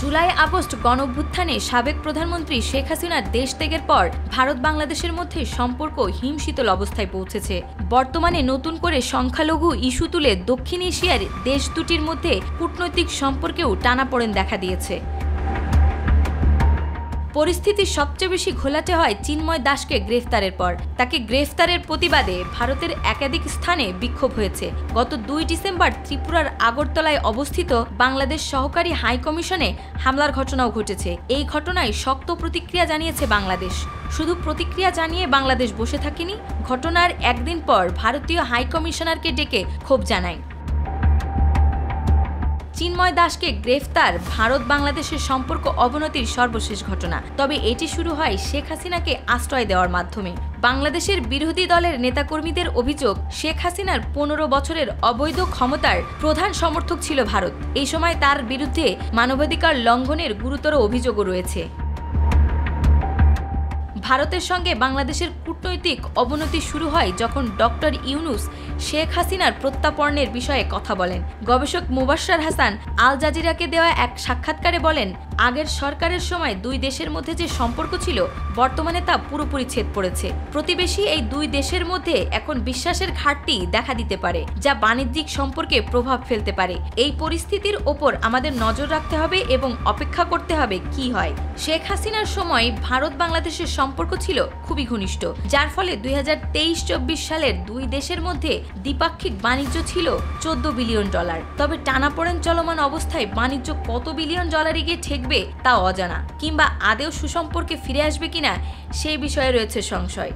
July August গণঅভ্যুত্থানে সাবেক প্রধানমন্ত্রী শেখ হাসিনার দেশ ত্যাগের পর ভারত বাংলাদেশের মধ্যে সম্পর্ক হিমশীতল অবস্থায় পৌঁছেছে। বর্তমানে নতুন করে সংখ্যালঘু ইস্যু তুলে দক্ষিণ এশিয়ার দেশ দুটির মধ্যে কূটনৈতিক সম্পর্কেও টানাপোড়েন দেখা দিয়েছে। পরিস্থিতি সবচেয়ে বেশি ঘোলাটে হয় চিন্ময় দাসকে গ্রেফতারের পর। তাকে গ্রেফতারের প্রতিবাদে ভারতের একাধিক স্থানে বিক্ষোভ হয়েছে। গত 2 ডিসেম্বর ত্রিপুরার আগরতলায় অবস্থিত বাংলাদেশ সহকারী হাইকমিশনে হামলার ঘটনাও ঘটেছে। এই ঘটনায় শক্ত প্রতিক্রিয়া জানিয়েছে বাংলাদেশ। শুধু প্রতিক্রিয়া জানিয়ে বাংলাদেশ বসে থাকেনি, ঘটনার একদিন পর ভারতীয় হাইকমিশনারকে ডেকে ক্ষোভ জানায়। চিন্ময় দাসকে গ্রেফতার ভারত বাংলাদেশের সম্পর্ক অবনতির সর্বশেষ ঘটনা। তবে এটি শুরু হয় শেখ হাসিনাকে আশ্রয় দেওয়ার মাধ্যমে। বাংলাদেশের বিরোধী দলের নেতাকর্মীদের অভিযোগ, শেখ হাসিনার 15 বছরের অবৈধ ক্ষমতার প্রধান সমর্থক ছিল ভারত। এই সময় তার বিরুদ্ধে মানবাধিকার লঙ্ঘনের গুরুতর অভিযোগও রয়েছে। ভারতের সঙ্গে বাংলাদেশের কূটনৈতিক অবনতি শুরু হয় যখন ডক্টর ইউনুস শেখ হাসিনার প্রত্যাপর্ণের বিষয়ে কথা বলেন। গবেষক মুবাশ্শর হাসান আল জাজিরাকে দেওয়া এক সাক্ষাৎকারে বলেন, আগের সরকারের সময় 2 দেশের মধ্যে যে সম্পর্ক ছিল বর্তমানে তা পুরোপুরি ছেদ পড়েছে। প্রতিবেশী এই 2 দেশের মধ্যে এখন বিশ্বাসের ঘাটতি দেখা দিতে পারে, যা বাণিজ্যিক সম্পর্কে প্রভাব ফেলতে পারে। এই পরিস্থিতির ওপর আমাদের নজর রাখতে হবে এবং অপেক্ষা করতে হবে কি হয়। শেখ হাসিনার সময় ভারত বাংলাদেশের সম্পর্ক ছিল খুবই ঘনিষ্ঠ, যার ফলে 2023-24 সালের 2 দেশের মধ্যে দ্বিপাক্ষিক বাণিজ্য ছিল $14 বিলিয়ন। তবে টানাপোড়েন চলমান অবস্থায় বাণিজ্য কত বিলিয়ন ডলারে গিয়ে ঠেকবে তা অজানা, কিংবা আদেও সুসম্পর্কে ফিরে আসবে কিনা সেই বিষয়ে রয়েছে সংশয়।